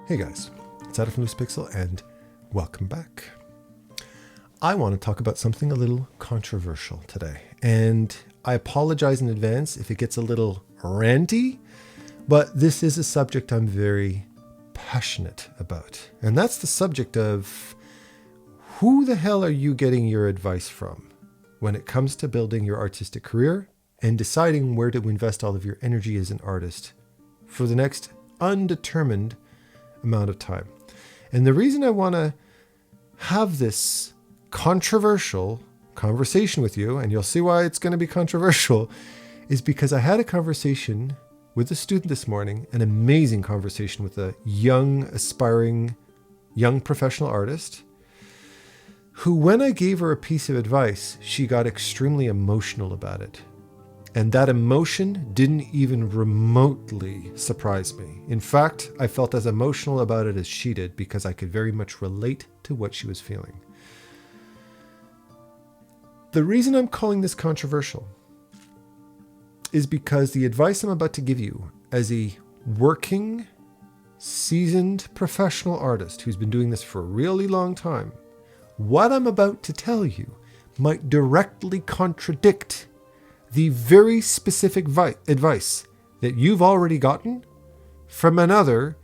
Hey guys, it's Adam from LUCIDPIXUL and welcome back. I want to talk about something a little controversial today, and I apologize in advance if it gets a little ranty, but this is a subject I'm very passionate about, and that's the subject of who the hell are you getting your advice from when it comes to building your artistic career and deciding where to invest all of your energy as an artist for the next undetermined amount of time. And the reason I want to have this controversial conversation with you, and you'll see why it's going to be controversial, is because I had a conversation with a student this morning, an amazing conversation with a young, aspiring, young professional artist who, when I gave her a piece of advice, she got extremely emotional about it. And that emotion didn't even remotely surprise me. In fact, I felt as emotional about it as she did because I could very much relate to what she was feeling. The reason I'm calling this controversial is because the advice I'm about to give you as a working, seasoned professional artist who's been doing this for a really long time, what I'm about to tell you might directly contradict the very specific advice that you've already gotten from another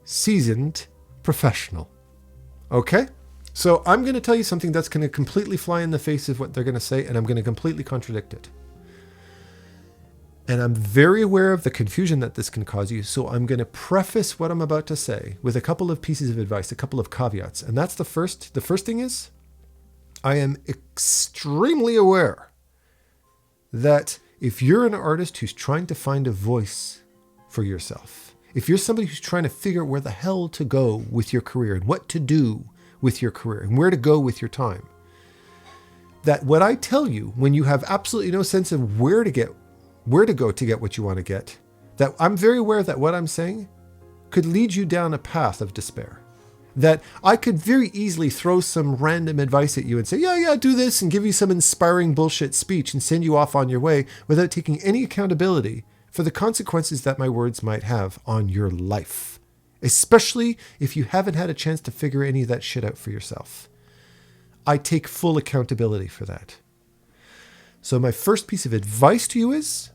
seasoned professional. Okay? So I'm going to tell you something that's going to completely fly in the face of what they're going to say, and I'm going to completely contradict it. And I'm very aware of the confusion that this can cause you, so I'm going to preface what I'm about to say with a couple of pieces of advice, a couple of caveats. And that's the first. The first thing is, I am extremely aware that if you're an artist who's trying to find a voice for yourself, if you're somebody who's trying to figure out where the hell to go with your career and what to do with your career and where to go with your time, that what I tell you when you have absolutely no sense of where to go to get what you want to get, that I'm very aware that what I'm saying could lead you down a path of despair. That I could very easily throw some random advice at you and say, yeah, do this, and give you some inspiring bullshit speech and send you off on your way without taking any accountability for the consequences that my words might have on your life, especially if you haven't had a chance to figure any of that shit out for yourself. I take full accountability for that. So my first piece of advice to you is,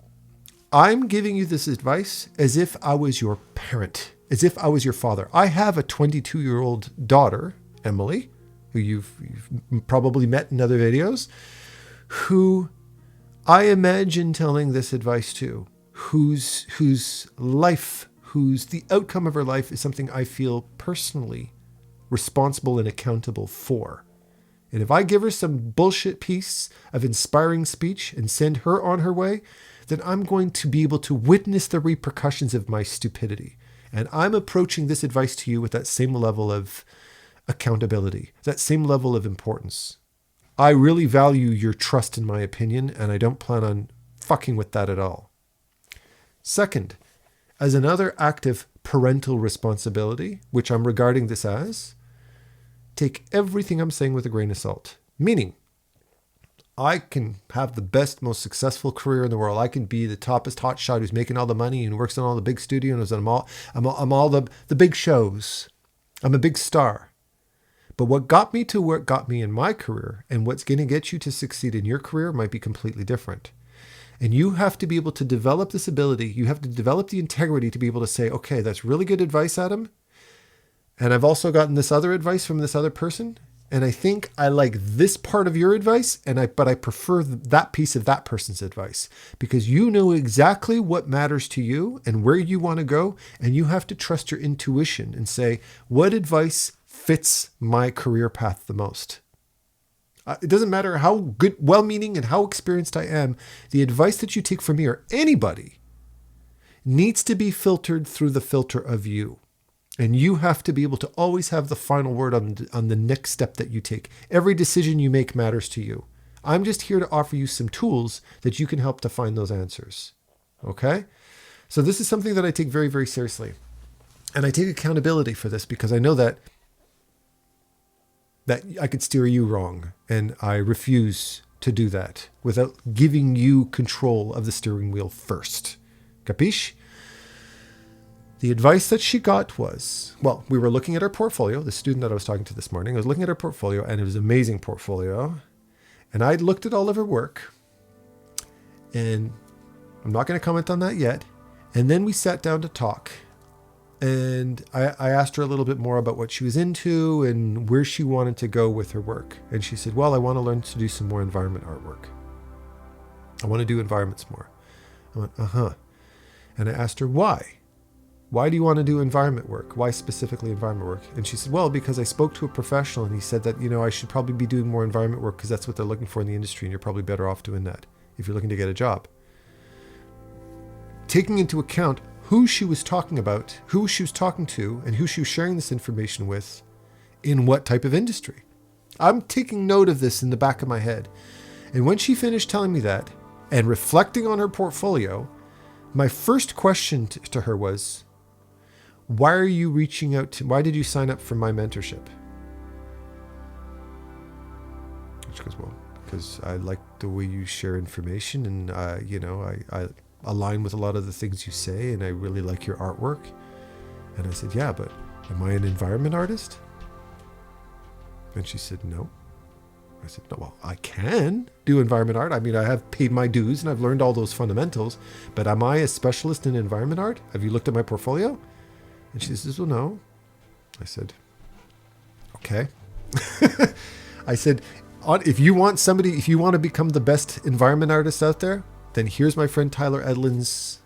I'm giving you this advice as if I was your parent, as if I was your father. I have a 22-year-old daughter, Emily, who you've probably met in other videos, who I imagine telling this advice to, whose the outcome of her life is something I feel personally responsible and accountable for. And if I give her some bullshit piece of inspiring speech and send her on her way, then I'm going to be able to witness the repercussions of my stupidity. And I'm approaching this advice to you with that same level of accountability, that same level of importance. I really value your trust in my opinion, and I don't plan on fucking with that at all. Second, as another act of parental responsibility, which I'm regarding this as, take everything I'm saying with a grain of salt. Meaning, I can have the best, most successful career in the world. I can be the toppest hotshot who's making all the money and works on all the big studios, and I'm all the big shows. I'm a big star. But what got me to where it got me in my career, and what's going to get you to succeed in your career, might be completely different. And you have to be able to develop this ability. You have to develop the integrity to be able to say, okay, that's really good advice, Adam. And I've also gotten this other advice from this other person. And I think I like this part of your advice, but I prefer that piece of that person's advice, because you know exactly what matters to you and where you want to go. And you have to trust your intuition and say, what advice fits my career path the most? It doesn't matter how good, well-meaning and how experienced I am. The advice that you take from me or anybody needs to be filtered through the filter of you. And you have to be able to always have the final word on the next step that you take. Every decision you make matters to you. I'm just here to offer you some tools that you can help to find those answers. Okay? So this is something that I take very, very seriously. And I take accountability for this because I know that I could steer you wrong. And I refuse to do that without giving you control of the steering wheel first. Capiche? The advice that she got was, well, we were looking at her portfolio, the student that I was talking to this morning. I was looking at her portfolio, and it was an amazing portfolio. And I'd looked at all of her work, and I'm not going to comment on that yet. And then we sat down to talk, and I asked her a little bit more about what she was into and where she wanted to go with her work. And she said, well, I want to learn to do some more environment artwork. I want to do environments more. I went, uh-huh. And I asked her, why? Why do you want to do environment work? Why specifically environment work? And she said, well, because I spoke to a professional and he said that, I should probably be doing more environment work because that's what they're looking for in the industry, and you're probably better off doing that if you're looking to get a job. Taking into account who she was talking about, who she was talking to, and who she was sharing this information with, in what type of industry. I'm taking note of this in the back of my head. And when she finished telling me that, and reflecting on her portfolio, my first question to her was, why are you reaching out why did you sign up for my mentorship? She goes, well, because I like the way you share information, and, I align with a lot of the things you say, and I really like your artwork. And I said, yeah, but am I an environment artist? And she said, no. I said, no, well, I can do environment art. I mean, I have paid my dues and I've learned all those fundamentals, but am I a specialist in environment art? Have you looked at my portfolio? And she says, well, no. I said, okay. I said, if you want to become the best environment artist out there, then here's my friend Tyler Edlin's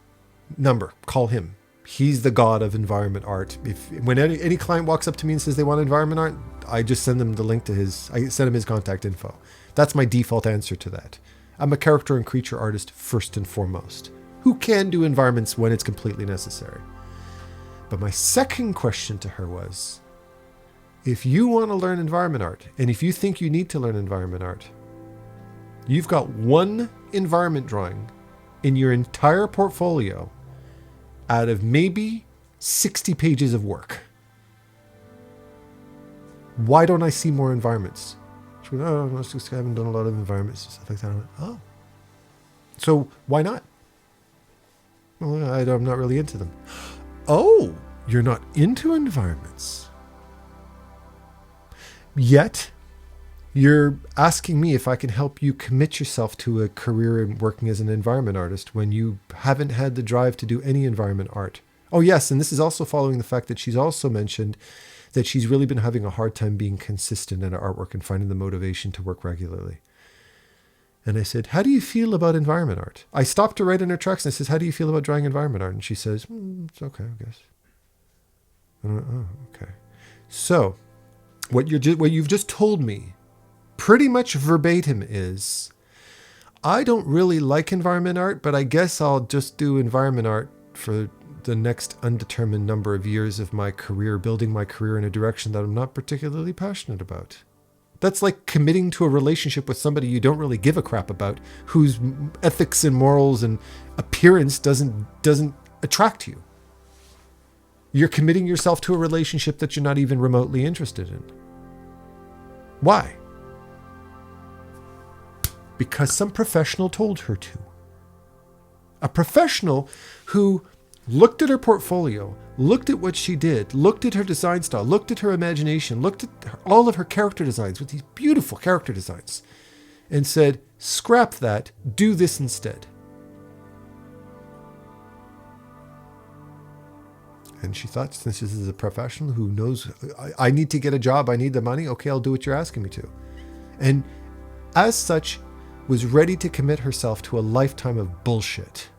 number. Call him. He's the god of environment art. When any client walks up to me and says they want environment art, I just send them the link to I send him his contact info. That's my default answer to that. I'm a character and creature artist first and foremost, who can do environments when it's completely necessary. But my second question to her was, if you want to learn environment art, and if you think you need to learn environment art, you've got one environment drawing in your entire portfolio out of maybe 60 pages of work. Why don't I see more environments? She went, oh, I just haven't done a lot of environments and stuff like that. I went, oh. So why not? Well, I'm not really into them. Oh, you're not into environments. Yet, you're asking me if I can help you commit yourself to a career in working as an environment artist when you haven't had the drive to do any environment art. Oh yes, and this is also following the fact that she's also mentioned that she's really been having a hard time being consistent in her artwork and finding the motivation to work regularly. And I said, how do you feel about environment art? I stopped her right in her tracks and I says, how do you feel about drawing environment art? And she says, it's okay, I guess. And I went, oh, okay. So, what you've just told me, pretty much verbatim, is, I don't really like environment art, but I guess I'll just do environment art for the next undetermined number of years of my career, building my career in a direction that I'm not particularly passionate about. That's like committing to a relationship with somebody you don't really give a crap about, whose ethics and morals and appearance doesn't attract you. You're committing yourself to a relationship that you're not even remotely interested in. Why? Because some professional told her to. A professional who looked at her portfolio, looked at what she did, looked at her design style, looked at her imagination, looked at all of her character designs with these beautiful character designs, and said, scrap that, do this instead. And she thought, since this is a professional who knows, I need to get a job, I need the money, okay, I'll do what you're asking me to. And as such, was ready to commit herself to a lifetime of bullshit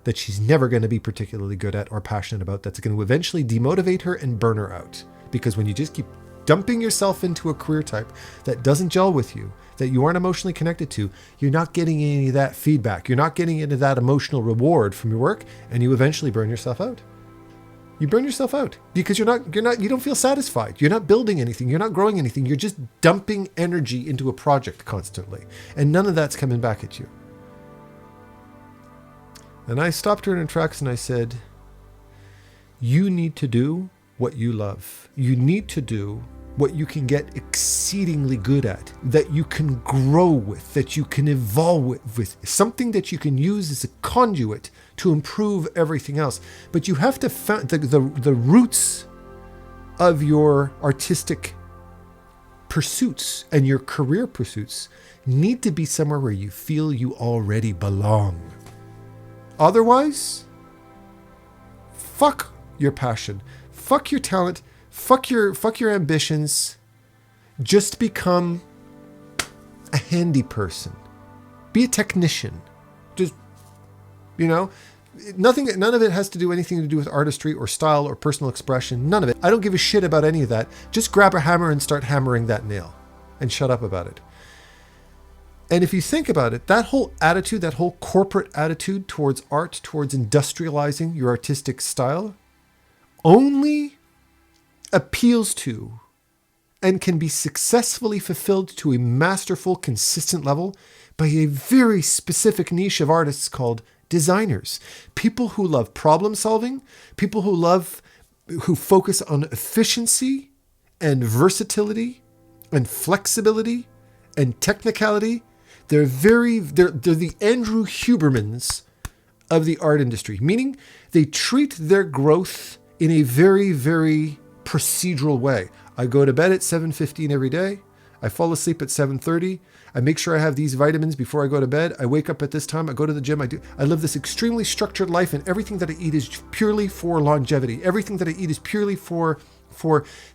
that she's never going to be particularly good at or passionate about, that's going to eventually demotivate her and burn her out. Because when you just keep dumping yourself into a career type that doesn't gel with you, that you aren't emotionally connected to, you're not getting any of that feedback. You're not getting any of that emotional reward from your work, and you eventually burn yourself out. You burn yourself out because you don't feel satisfied. You're not building anything. You're not growing anything. You're just dumping energy into a project constantly, and none of that's coming back at you. And I stopped her in her tracks and I said, you need to do what you love. You need to do what you can get exceedingly good at, that you can grow with, that you can evolve with, something that you can use as a conduit to improve everything else. But you have to find the roots of your artistic pursuits and your career pursuits need to be somewhere where you feel you already belong. Otherwise, fuck your passion, fuck your talent, fuck your ambitions. Just become a handy person. Be a technician. Just, none of it has to do anything to do with artistry or style or personal expression. None of it. I don't give a shit about any of that. Just grab a hammer and start hammering that nail and shut up about it. And if you think about it, that whole attitude, that whole corporate attitude towards art, towards industrializing your artistic style, only appeals to and can be successfully fulfilled to a masterful, consistent level by a very specific niche of artists called designers. People who love problem solving, people who focus on efficiency and versatility and flexibility and technicality. They're the Andrew Hubermans of the art industry, meaning they treat their growth in a very, very procedural way. I go to bed at 7:15 every day. I fall asleep at 7:30. I make sure I have these vitamins before I go to bed. I wake up at this time. I go to the gym. I live this extremely structured life, and everything that I eat is purely for longevity. Everything that I eat is purely for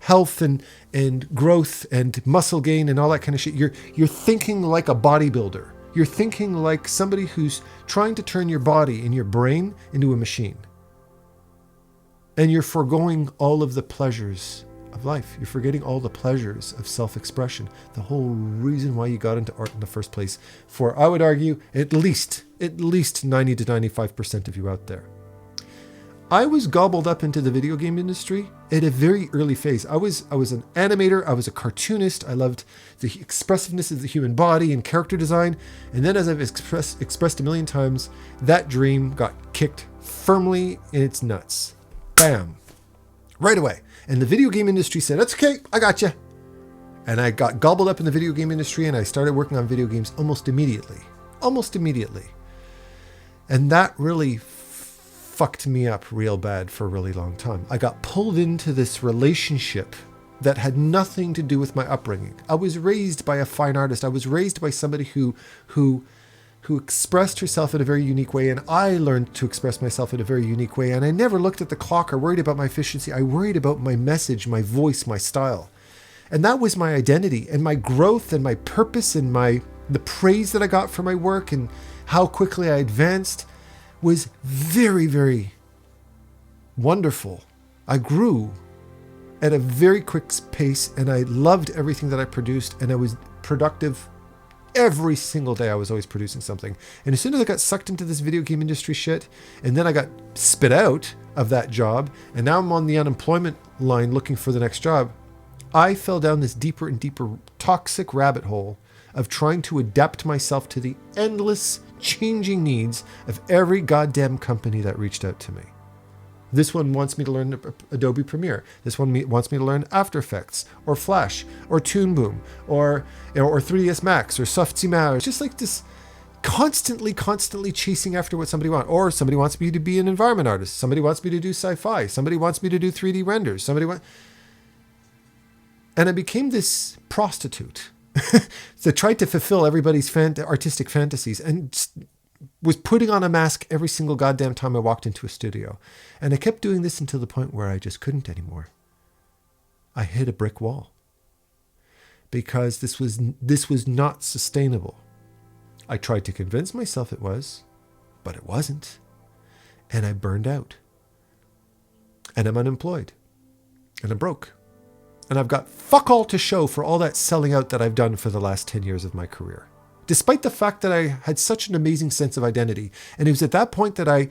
health and growth and muscle gain and all that kind of shit. You're thinking like a bodybuilder. You're thinking like somebody who's trying to turn your body and your brain into a machine. And you're foregoing all of the pleasures of life. You're forgetting all the pleasures of self-expression. The whole reason why you got into art in the first place. For, I would argue, at least 90 to 95% of you out there. I was gobbled up into the video game industry at a very early phase. I was an animator. I was a cartoonist. I loved the expressiveness of the human body and character design. And then, as I've expressed a million times, that dream got kicked firmly in its nuts. Bam. Right away. And the video game industry said, "That's okay, I got you." And I got gobbled up in the video game industry, and I started working on video games almost immediately. And that really fucked me up real bad for a really long time. I got pulled into this relationship that had nothing to do with my upbringing. I was raised by a fine artist. I was raised by somebody who expressed herself in a very unique way, and I learned to express myself in a very unique way. And I never looked at the clock or worried about my efficiency. I worried about my message, my voice, my style. And that was my identity and my growth and my purpose and the praise that I got for my work and how quickly I advanced was very, very wonderful. I grew at a very quick pace, and I loved everything that I produced, and I was productive every single day. I was always producing something. And as soon as I got sucked into this video game industry shit, and then I got spit out of that job, and now I'm on the unemployment line looking for the next job, I fell down this deeper and deeper toxic rabbit hole of trying to adapt myself to the endless changing needs of every goddamn company that reached out to me. This one wants me to learn Adobe Premiere. This one wants me to learn After Effects or Flash or Toon Boom or 3ds Max or Softimage. It's just like this constantly chasing after what somebody wants. Or somebody wants me to be an environment artist. Somebody wants me to do sci-fi. Somebody wants me to do 3D renders. And I became this prostitute that tried to fulfill everybody's artistic fantasies and was putting on a mask every single goddamn time I walked into a studio. And I kept doing this until the point where I just couldn't anymore. I hit a brick wall because this was not sustainable. I tried to convince myself it was, but it wasn't. And I burned out. And I'm unemployed. And I'm broke. And I've got fuck all to show for all that selling out that I've done for the last 10 years of my career. Despite the fact that I had such an amazing sense of identity. And it was at that point that I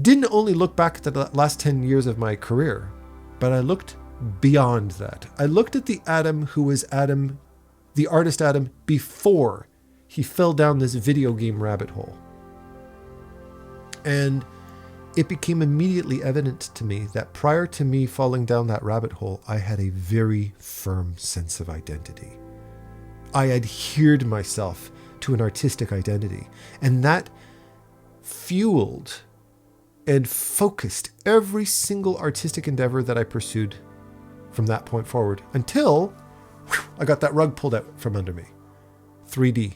didn't only look back at the last 10 years of my career, but I looked beyond that. I looked at the Adam who was Adam, the artist Adam, before he fell down this video game rabbit hole. And it became immediately evident to me that prior to me falling down that rabbit hole, I had a very firm sense of identity. I adhered myself to an artistic identity, and that fueled and focused every single artistic endeavor that I pursued from that point forward until I got that rug pulled out from under me. 3D,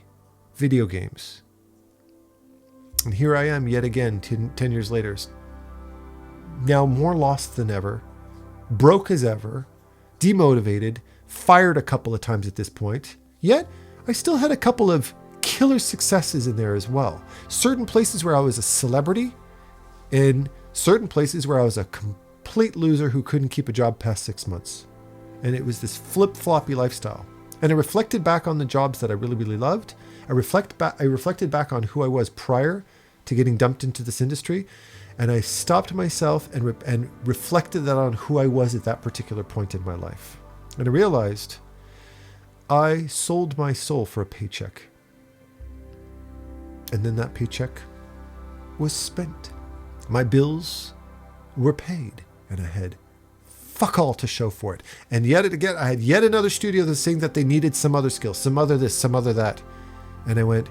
video games. And here I am yet again, 10 years later, now more lost than ever, broke as ever, demotivated, fired a couple of times at this point. Yet, I still had a couple of killer successes in there as well. Certain places where I was a celebrity, and certain places where I was a complete loser who couldn't keep a job past 6 months. And it was this flip-floppy lifestyle. And I reflected back on the jobs that I really, really loved. I reflected back on who I was prior to getting dumped into this industry. And I stopped myself and reflected that on who I was at that particular point in my life. And I realized I sold my soul for a paycheck. And then that paycheck was spent. My bills were paid, and I had fuck all to show for it. And yet again, I had yet another studio that's saying that they needed some other skills, some other this, some other that. And I went,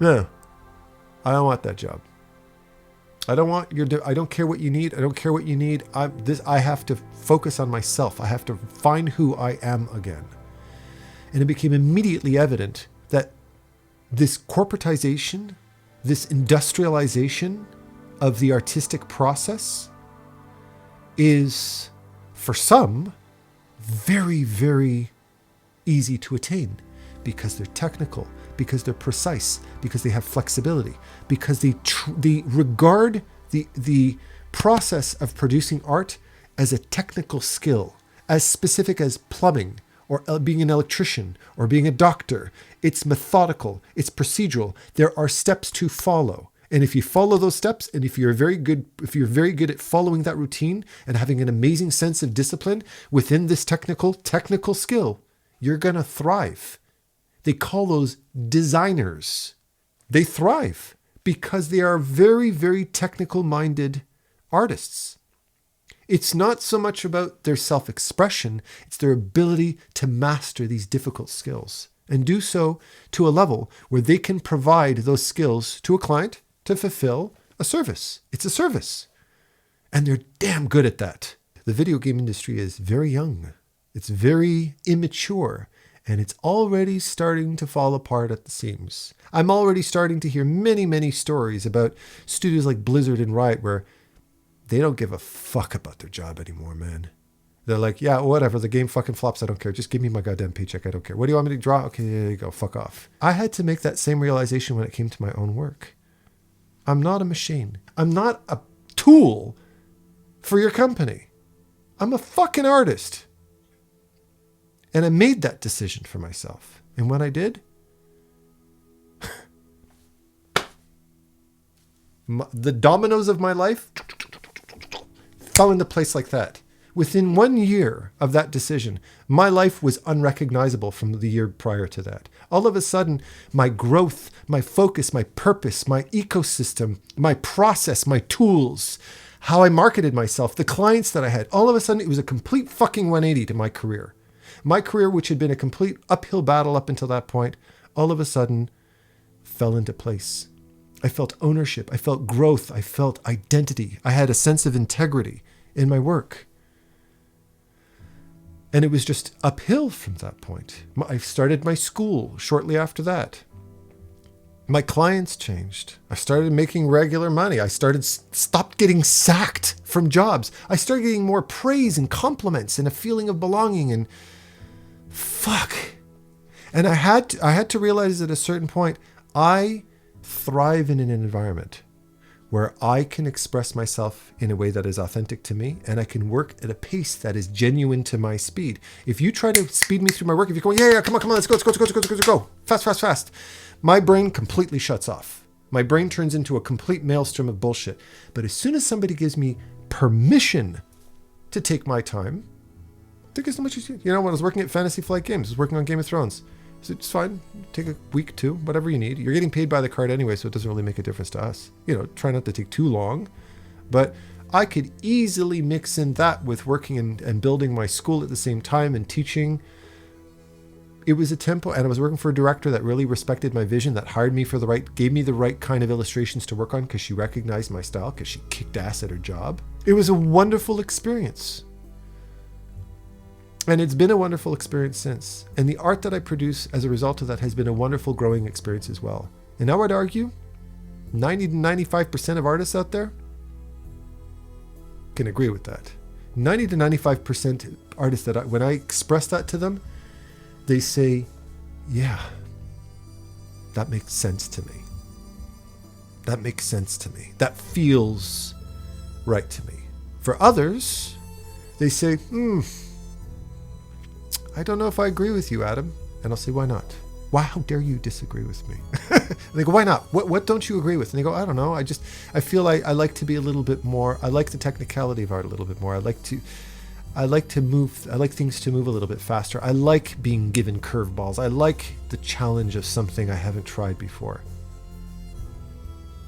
no, I don't want that job. I don't care what you need. I don't care what you need. I have to focus on myself. I have to find who I am again. And it became immediately evident that this corporatization, this industrialization of the artistic process is, for some, very, very easy to attain because they're technical, because they're precise, because they have flexibility, because they regard the process of producing art as a technical skill, as specific as plumbing, or being an electrician, or being a doctor. It's methodical, it's procedural. There are steps to follow. And if you follow those steps, and if you're very good at following that routine and having an amazing sense of discipline within this technical skill, you're going to thrive. They call those designers. They thrive because they are very, very technical-minded artists. It's not so much about their self-expression, it's their ability to master these difficult skills and do so to a level where they can provide those skills to a client to fulfill a service. It's a service. And they're damn good at that. The video game industry is very young. It's very immature. And it's already starting to fall apart at the seams. I'm already starting to hear many, many stories about studios like Blizzard and Riot where they don't give a fuck about their job anymore, man. They're like, yeah, whatever. The game fucking flops. I don't care. Just give me my goddamn paycheck. I don't care. What do you want me to draw? Okay, there you go. Fuck off. I had to make that same realization when it came to my own work. I'm not a machine. I'm not a tool for your company. I'm a fucking artist. And I made that decision for myself. And when I did, the dominoes of my life fell into place like that. Within 1 year of that decision, my life was unrecognizable from the year prior to that. All of a sudden, my growth, my focus, my purpose, my ecosystem, my process, my tools, how I marketed myself, the clients that I had, all of a sudden it was a complete fucking 180 to my career. My career, which had been a complete uphill battle up until that point, all of a sudden fell into place. I felt ownership. I felt growth. I felt identity. I had a sense of integrity in my work. And it was just uphill from that point. I started my school shortly after that. My clients changed. I started making regular money. I stopped getting sacked from jobs. I started getting more praise and compliments and a feeling of belonging and fuck. And I had to realize at a certain point, I thrive in an environment where I can express myself in a way that is authentic to me, and I can work at a pace that is genuine to my speed. If you try to speed me through my work, if you're going, yeah, come on, let's go, fast. My brain completely shuts off. My brain turns into a complete maelstrom of bullshit. But as soon as somebody gives me permission to take my time, think as much as you know, when I was working at Fantasy Flight Games, I was working on Game of Thrones. So it's fine. Take a week, 2, whatever you need. You're getting paid by the card anyway, so it doesn't really make a difference to us. Try not to take too long. But I could easily mix in that with working and building my school at the same time and teaching. It was a tempo, and I was working for a director that really respected my vision, that hired me gave me the right kind of illustrations to work on because she recognized my style, because she kicked ass at her job. It was a wonderful experience. And it's been a wonderful experience since. And the art that I produce as a result of that has been a wonderful growing experience as well. And I would argue 90 to 95% of artists out there can agree with that. 90 to 95% artists that when I express that to them, they say, yeah, that makes sense to me. That makes sense to me. That feels right to me. For others, they say, I don't know if I agree with you, Adam. And I'll say, why not? Why, how dare you disagree with me? And they go, why not? What don't you agree with? And they go, I don't know. I feel like I like to be a little bit more, I like the technicality of art a little bit more. I like things to move a little bit faster. I like being given curveballs. I like the challenge of something I haven't tried before.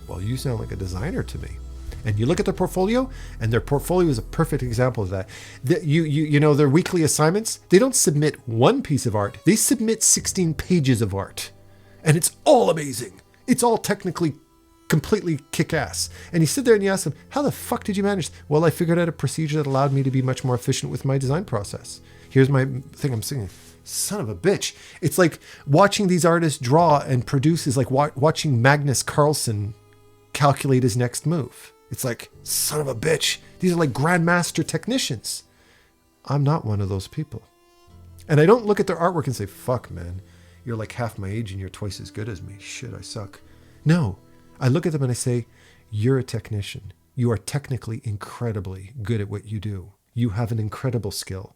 Well, you sound like a designer to me. And you look at their portfolio, and their portfolio is a perfect example of that. Their weekly assignments, they don't submit one piece of art. They submit 16 pages of art. And it's all amazing. It's all technically completely kick-ass. And you sit there and you ask them, how the fuck did you manage? Well, I figured out a procedure that allowed me to be much more efficient with my design process. Here's my thing I'm singing. Son of a bitch. It's like watching these artists draw and produce is like watching Magnus Carlsen calculate his next move. It's like, son of a bitch. These are like grandmaster technicians. I'm not one of those people. And I don't look at their artwork and say, fuck, man, you're like half my age and you're twice as good as me. Shit, I suck. No, I look at them and I say, you're a technician. You are technically incredibly good at what you do. You have an incredible skill.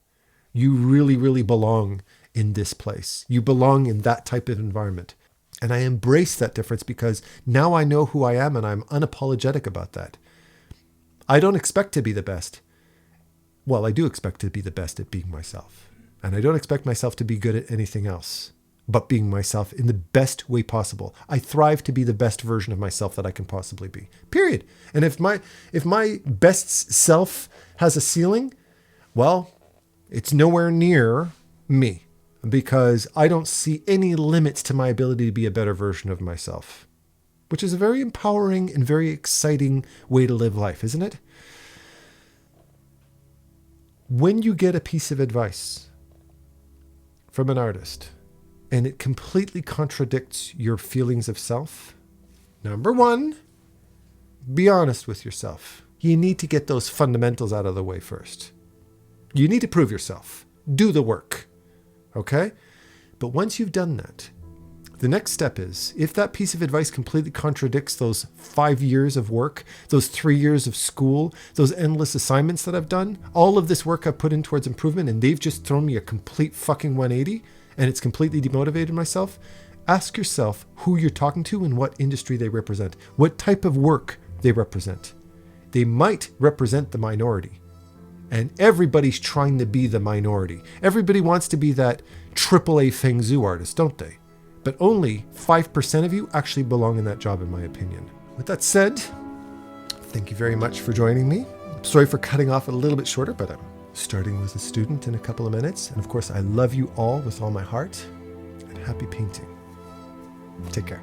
You really, really belong in this place. You belong in that type of environment. And I embrace that difference because now I know who I am and I'm unapologetic about that. I don't expect to be the best. Well, I do expect to be the best at being myself. And I don't expect myself to be good at anything else but being myself in the best way possible. I thrive to be the best version of myself that I can possibly be. Period. And if my best self has a ceiling, well, it's nowhere near me. Because I don't see any limits to my ability to be a better version of myself, which is a very empowering and very exciting way to live life, isn't it? When you get a piece of advice from an artist and it completely contradicts your feelings of self, number one, be honest with yourself. You need to get those fundamentals out of the way first. You need to prove yourself. Do the work. Okay? But once you've done that, the next step is, if that piece of advice completely contradicts those 5 years of work, those 3 years of school, those endless assignments that I've done, all of this work I've put in towards improvement, and they've just thrown me a complete fucking 180, and it's completely demotivated myself, ask yourself who you're talking to and what industry they represent, what type of work they represent. They might represent the minority. And everybody's trying to be the minority. Everybody wants to be that AAA Feng Zhu artist, don't they? But only 5% of you actually belong in that job, in my opinion. With that said, thank you very much for joining me. Sorry for cutting off a little bit shorter, but I'm starting with a student in a couple of minutes. And of course, I love you all with all my heart. And happy painting. Take care.